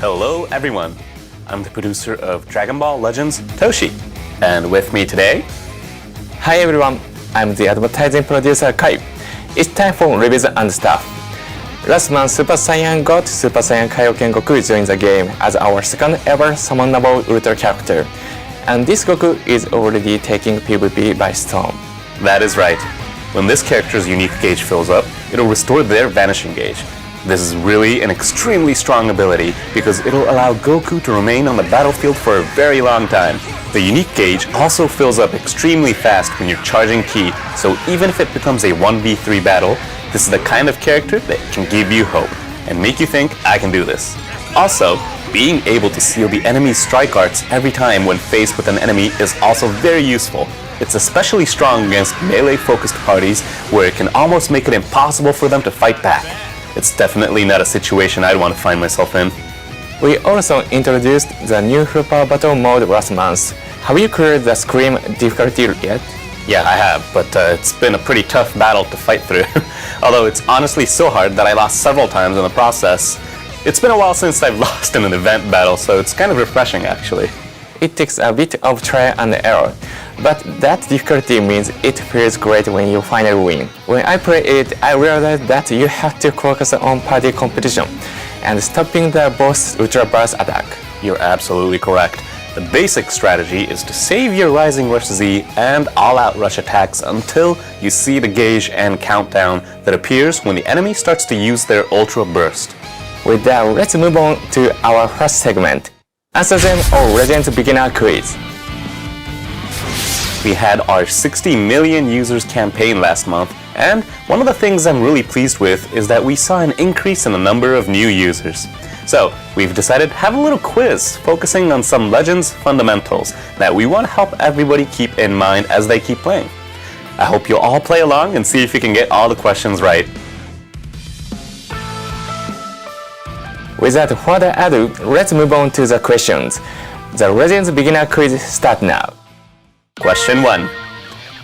Hello everyone, I'm the producer of Dragon Ball Legends, Toshi, and with me today... Hi everyone, I'm the advertising producer Kai. It's time for reviews and stuff. Last month Super Saiyan God Super Saiyan Kaioken Goku joined the game as our second ever summonable ultra character. And this Goku is already taking PvP by storm. That is right. When this character's unique gauge fills up, it'll restore their vanishing gauge. This is really an extremely strong ability because it'll allow Goku to remain on the battlefield for a very long time. The unique gauge also fills up extremely fast when you're charging ki, so even if it becomes a 1v3 battle, this is the kind of character that can give you hope and make you think, I can do this. Also, being able to seal the enemy's strike arts every time when faced with an enemy is also very useful. It's especially strong against melee-focused parties where it can almost make it impossible for them to fight back. It's definitely not a situation I'd want to find myself in. We also introduced the new Super Battle mode last month. Have you cleared the Scream difficulty yet? Yeah, I have, but it's been a pretty tough battle to fight through. Although it's honestly so hard that I lost several times in the process. It's been a while since I've lost in an event battle, so it's kind of refreshing actually. It takes a bit of trial and error, but that difficulty means it feels great when you finally win. When I play it, I realized that you have to focus on party competition and stopping the boss Ultra Burst attack. You're absolutely correct. The basic strategy is to save your Rising Rush Z and all-out rush attacks until you see the gauge and countdown that appears when the enemy starts to use their Ultra Burst. With that, let's move on to our first segment. Answer them or Legends Beginner Quiz. We had our 60 million users campaign last month, and one of the things I'm really pleased with is that we saw an increase in the number of new users. So, we've decided to have a little quiz focusing on some Legends fundamentals that we want to help everybody keep in mind as they keep playing. I hope you'll all play along and see if you can get all the questions right. Without further ado, let's move on to the questions. The Legends Beginner Quiz starts now. Question 1. In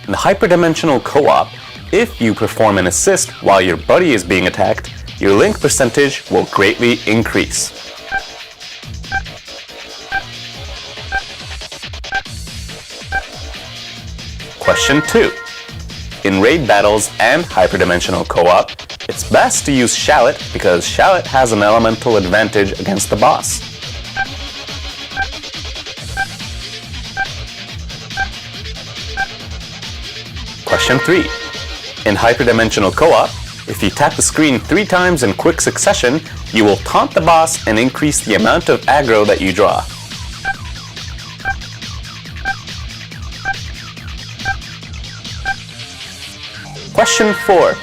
the hyperdimensional co-op, if you perform an assist while your buddy is being attacked, your link percentage will greatly increase. Question 2. In raid battles and hyperdimensional co-op, it's best to use Shallot because Shallot has an elemental advantage against the boss. Question 3. In hyperdimensional co-op, if you tap the screen 3 times in quick succession, you will taunt the boss and increase the amount of aggro that you draw. Question 4.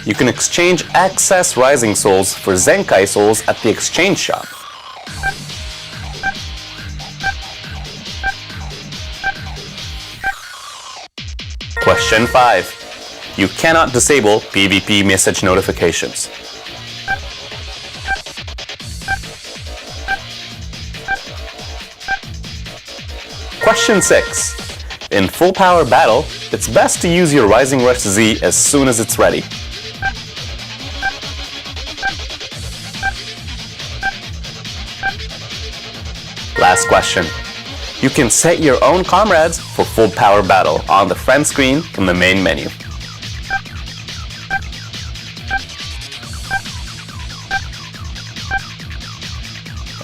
You can exchange Access Rising Souls for Zenkai Souls at the exchange shop. Question 5. You cannot disable PvP message notifications. Question 6. In full power battle, it's best to use your Rising Rush Z as soon as it's ready. Last question. You can set your own comrades for full power battle on the friend screen from the main menu.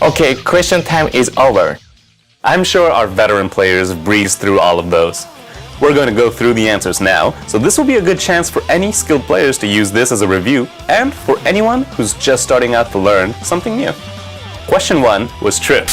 Okay, question time is over. I'm sure our veteran players breezed through all of those. We're going to go through the answers now, so this will be a good chance for any skilled players to use this as a review, and for anyone who's just starting out to learn something new. Question 1 was true.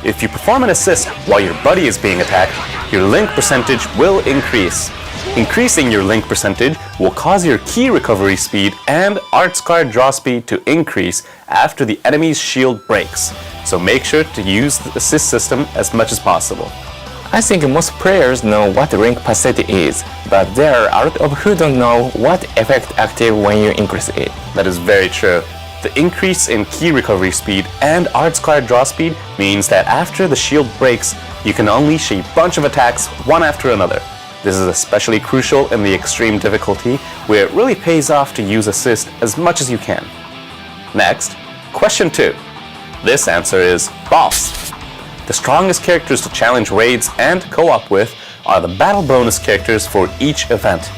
If you perform an assist while your buddy is being attacked, your link percentage will increase. Increasing your link percentage will cause your ki recovery speed and arts card draw speed to increase after the enemy's shield breaks. So make sure to use the assist system as much as possible. I think most players know what link percentage is, but there are a lot of who don't know what effect active when you increase it. That is very true. The increase in ki recovery speed and arts card draw speed means that after the shield breaks, you can unleash a bunch of attacks one after another. This is especially crucial in the extreme difficulty, where it really pays off to use assist as much as you can. Next, question 2. This answer is false. The strongest characters to challenge raids and co-op with are the battle bonus characters for each event.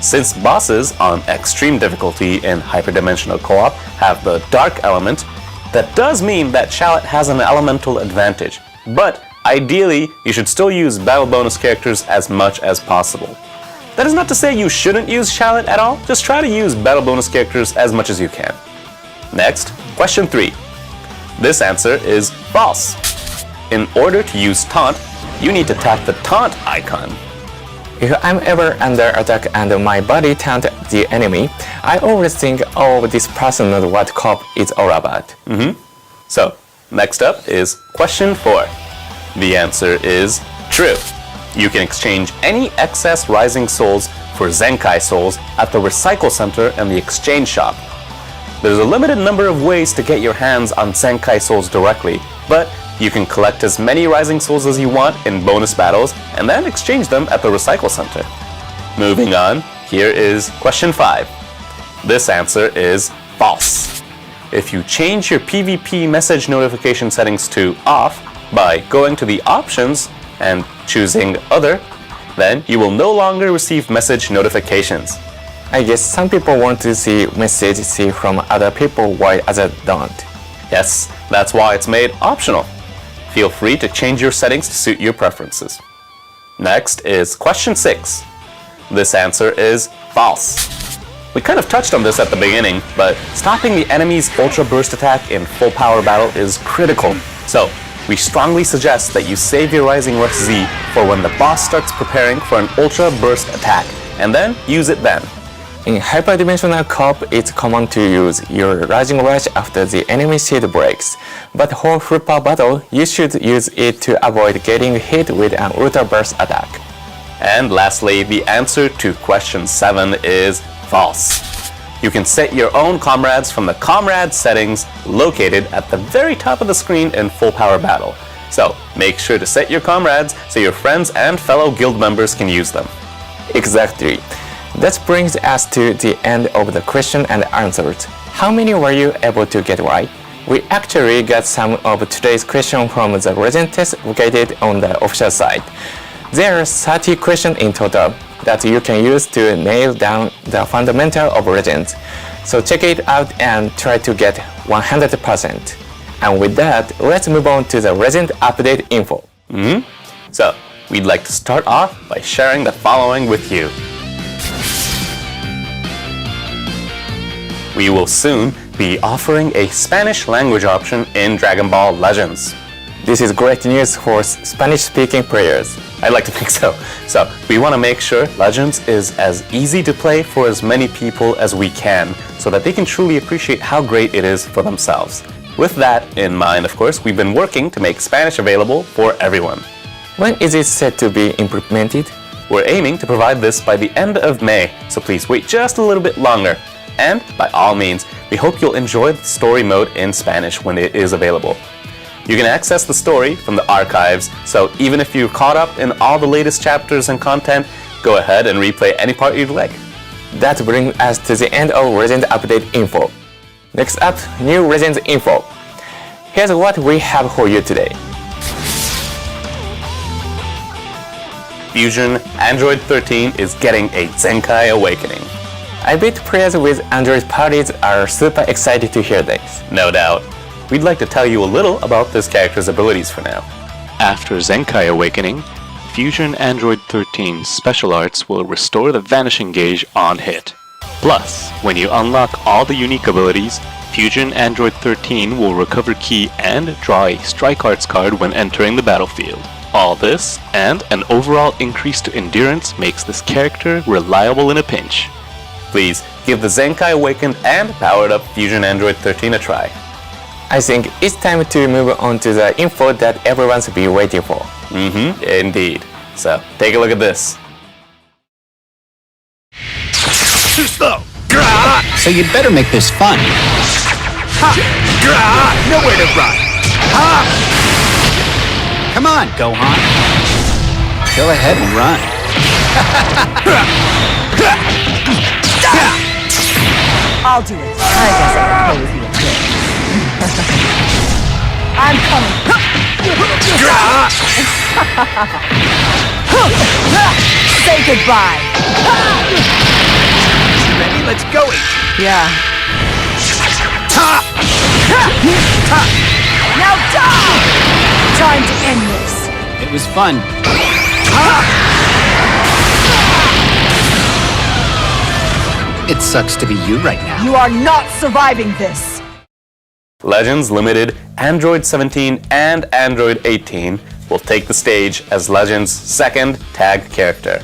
Since bosses on extreme difficulty in hyperdimensional co-op have the dark element, that does mean that Shallot has an elemental advantage. But ideally, you should still use battle bonus characters as much as possible. That is not to say you shouldn't use Shallot at all, just try to use battle bonus characters as much as you can. Next, question 3. This answer is false. In order to use taunt, you need to tap the taunt icon. If I'm ever under attack and my body taunt the enemy, I always think, oh, this person knows what co-op is all about. So, next up is question 4. The answer is true. You can exchange any excess Rising Souls for Zenkai Souls at the Recycle Center and the Exchange Shop. There's a limited number of ways to get your hands on Zenkai Souls directly, but you can collect as many Rising Souls as you want in bonus battles and then exchange them at the Recycle Center. Moving on, here is question 5. This answer is false. If you change your PvP message notification settings to off by going to the options and choosing other, then you will no longer receive message notifications. I guess some people want to see messages from other people while others don't. Yes, that's why it's made optional. Feel free to change your settings to suit your preferences. Next is question 6. This answer is false. We kind of touched on this at the beginning, but stopping the enemy's Ultra Burst attack in full power battle is critical. So, we strongly suggest that you save your Rising Rush Z for when the boss starts preparing for an Ultra Burst attack, and then use it then. In hyperdimensional co-op, it's common to use your Rising Rush after the enemy shield breaks, but for full power battle, you should use it to avoid getting hit with an Ultra Burst attack. And lastly, the answer to question 7 is false. You can set your own comrades from the comrade settings located at the very top of the screen in full power battle. So make sure to set your comrades so your friends and fellow guild members can use them. Exactly. That brings us to the end of the question and answers. How many were you able to get right? We actually got some of today's questions from the Legend test located on the official site. There are 30 questions in total that you can use to nail down the fundamental of Legends. So check it out and try to get 100%. And with that, let's move on to the Legend update info. So, we'd like to start off by sharing the following with you. We will soon be offering a Spanish language option in Dragon Ball Legends. This is great news for Spanish-speaking players. I'd like to think so. So, we want to make sure Legends is as easy to play for as many people as we can, so that they can truly appreciate how great it is for themselves. With that in mind, of course, we've been working to make Spanish available for everyone. When is it set to be implemented? We're aiming to provide this by the end of May, so please wait just a little bit longer. And, by all means, we hope you'll enjoy the story mode in Spanish when it is available. You can access the story from the archives, so even if you're caught up in all the latest chapters and content, go ahead and replay any part you'd like. That brings us to the end of Legend Update info. Next up, new Legends info. Here's what we have for you today. Fusion Android 13 is getting a Zenkai Awakening. I bet players with Android parties are super excited to hear this. No doubt. We'd like to tell you a little about this character's abilities for now. After Zenkai Awakening, Fusion Android 13's special arts will restore the Vanishing Gauge on hit. Plus, when you unlock all the unique abilities, Fusion Android 13 will recover ki and draw a Strike Arts card when entering the battlefield. All this, and an overall increase to endurance, makes this character reliable in a pinch. Please, give the Zenkai Awakened and Powered Up Fusion Android 13 a try. I think it's time to move on to the info that everyone's been waiting for. Indeed. So, take a look at this. Too slow. So you'd better make this fun. Nowhere to run. Come on, Gohan. Go ahead and run. I'll do it. I guess I can play with you a bit. I'm coming. Say goodbye. Ready? Let's go. Yeah. Now die! Time to end this. It was fun. It sucks to be you right now. You are not surviving this. Legends Limited Android 17 and Android 18 will take the stage as Legends' second tag character.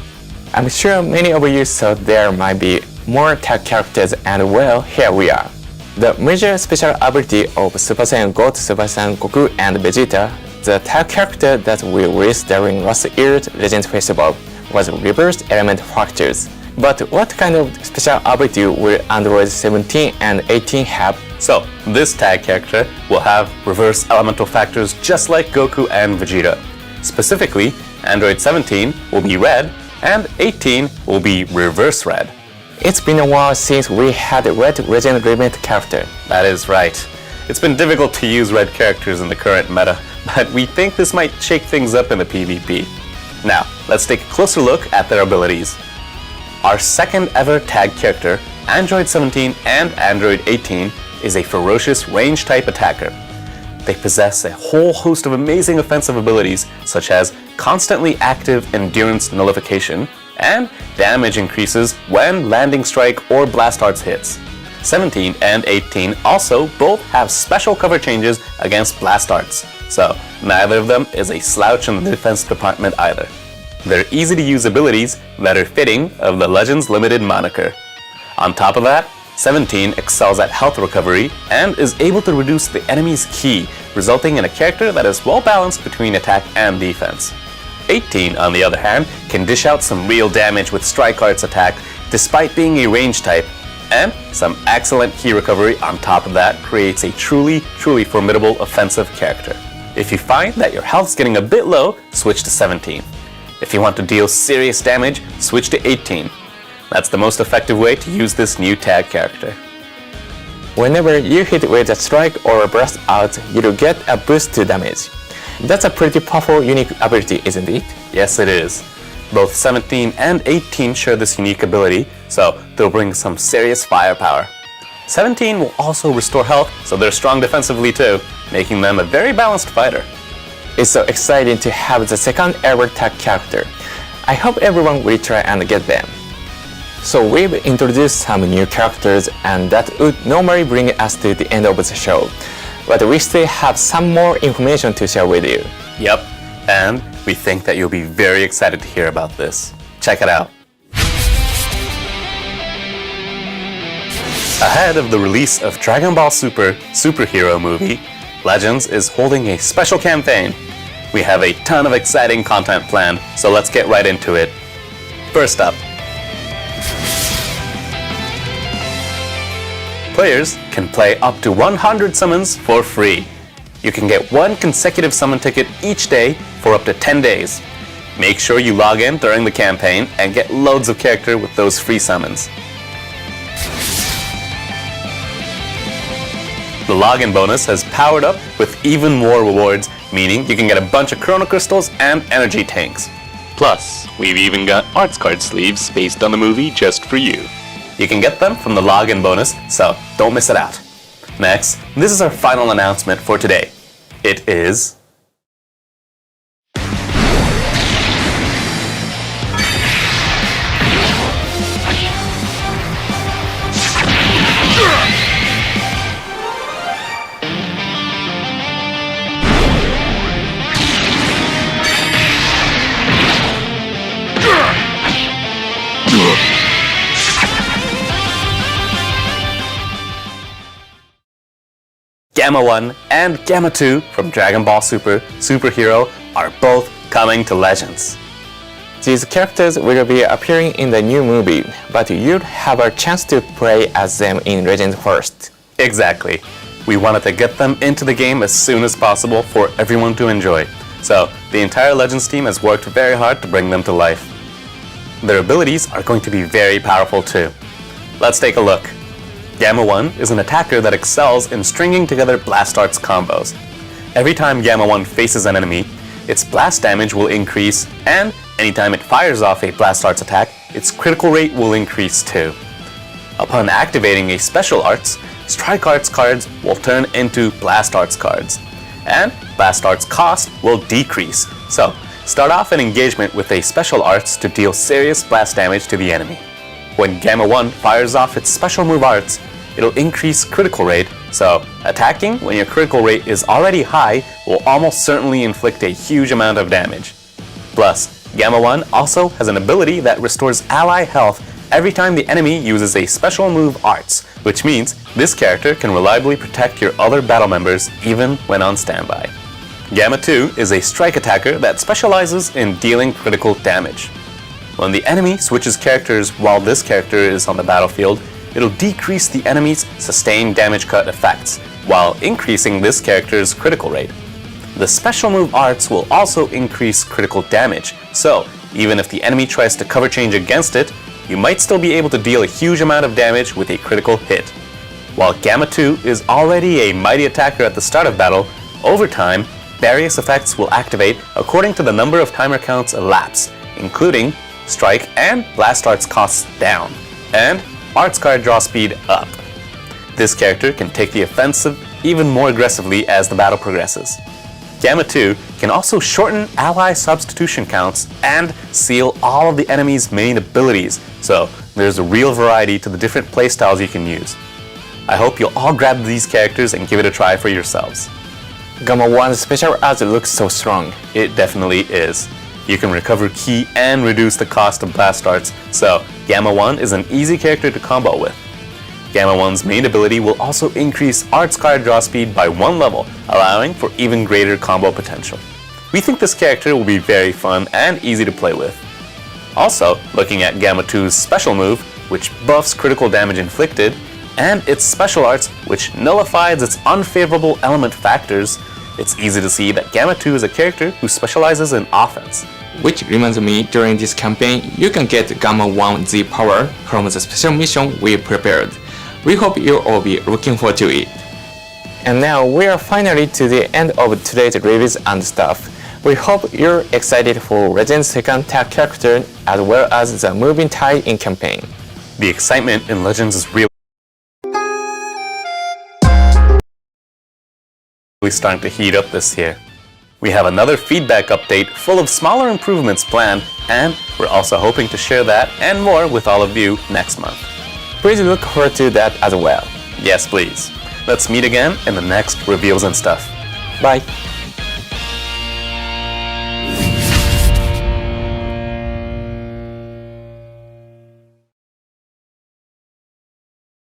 I'm sure many of you thought there might be more tag characters, and well, here we are. The major special ability of Super Saiyan God, Super Saiyan Goku, and Vegeta, the tag character that we released during last year's Legends Festival, was Reversed Element Fractures. But what kind of special ability will Android 17 and 18 have? So, this tag character will have reverse elemental factors just like Goku and Vegeta. Specifically, Android 17 will be red, and 18 will be reverse red. It's been a while since we had a red Legend Remake character. That is right. It's been difficult to use red characters in the current meta, but we think this might shake things up in the PvP. Now, let's take a closer look at their abilities. Our second ever tag character, Android 17 and Android 18, is a ferocious range-type attacker. They possess a whole host of amazing offensive abilities, such as constantly active endurance nullification, and damage increases when landing strike or blast arts hits. 17 and 18 also both have special cover changes against blast arts, so neither of them is a slouch in the defense department either. They're easy to use abilities that are fitting of the Legends Limited moniker. On top of that, 17 excels at health recovery and is able to reduce the enemy's ki, resulting in a character that is well balanced between attack and defense. 18, on the other hand, can dish out some real damage with Strike Arts attack despite being a range type, and some excellent ki recovery on top of that creates a truly formidable offensive character. If you find that your health's getting a bit low, switch to 17. If you want to deal serious damage, switch to 18. That's the most effective way to use this new tag character. Whenever you hit with a strike or a blast out, you'll get a boost to damage. That's a pretty powerful unique ability, isn't it? Yes, it is. Both 17 and 18 share this unique ability, so they'll bring some serious firepower. 17 will also restore health, so they're strong defensively too, making them a very balanced fighter. It's so exciting to have the second ever tag character. I hope everyone will try and get them. So we've introduced some new characters, and that would normally bring us to the end of the show. But we still have some more information to share with you. Yep, and we think that you'll be very excited to hear about this. Check it out. Ahead of the release of Dragon Ball Super superhero movie, Legends is holding a special campaign. We have a ton of exciting content planned, so let's get right into it. First up, players can play up to 100 summons for free. You can get one consecutive summon ticket each day for up to 10 days. Make sure you log in during the campaign and get loads of character with those free summons. The login bonus has powered up with even more rewards, meaning you can get a bunch of Chrono Crystals and energy tanks. Plus, we've even got arts card sleeves based on the movie just for you. You can get them from the login bonus, so don't miss it out. Next, this is our final announcement for today. It is Gamma 1 and Gamma 2 from Dragon Ball Super Superhero are both coming to Legends. These characters will be appearing in the new movie, but you'll have a chance to play as them in Legends first. Exactly. We wanted to get them into the game as soon as possible for everyone to enjoy. So, the entire Legends team has worked very hard to bring them to life. Their abilities are going to be very powerful too. Let's take a look. Gamma 1 is an attacker that excels in stringing together blast arts combos. Every time Gamma 1 faces an enemy, its blast damage will increase, and anytime it fires off a Blast Arts attack, its critical rate will increase too. Upon activating a Special Arts, Strike Arts cards will turn into Blast Arts cards, and Blast Arts cost will decrease. So, start off an engagement with a Special Arts to deal serious blast damage to the enemy. When Gamma 1 fires off its Special Move Arts, it'll increase critical rate, so attacking when your critical rate is already high will almost certainly inflict a huge amount of damage. Plus, Gamma 1 also has an ability that restores ally health every time the enemy uses a Special Move Arts, which means this character can reliably protect your other battle members even when on standby. Gamma 2 is a strike attacker that specializes in dealing critical damage. When the enemy switches characters while this character is on the battlefield, it'll decrease the enemy's sustained damage cut effects, while increasing this character's critical rate. The Special Move Arts will also increase critical damage, so even if the enemy tries to cover change against it, you might still be able to deal a huge amount of damage with a critical hit. While Gamma 2 is already a mighty attacker at the start of battle, over time, various effects will activate according to the number of timer counts elapse, including Strike and Blast Arts costs down, and Arts card draw speed up. This character can take the offensive even more aggressively as the battle progresses. Gamma 2 can also shorten ally substitution counts and seal all of the enemy's main abilities, so there's a real variety to the different playstyles you can use. I hope you'll all grab these characters and give it a try for yourselves. Gumma 1's special arts looks so strong. It definitely is. You can recover ki and reduce the cost of Blast Arts, so Gamma 1 is an easy character to combo with. Gamma 1's main ability will also increase Arts card draw speed by 1 level, allowing for even greater combo potential. We think this character will be very fun and easy to play with. Also, looking at Gamma 2's special move, which buffs critical damage inflicted, and its Special Arts, which nullifies its unfavorable element factors, it's easy to see that Gamma 2 is a character who specializes in offense. Which reminds me, during this campaign, you can get Gumma 1 Z power from the special mission we prepared. We hope you'll all be looking forward to it. And now we are finally to the end of today's reviews and stuff. We hope you're excited for Legend's second tag character as well as the moving tie-in campaign. The excitement in Legends is really starting to heat up this year. We have another feedback update full of smaller improvements planned, and we're also hoping to share that and more with all of you next month. Please look forward to that as well. Yes, please. Let's meet again in the next Reveals and Stuff. Bye!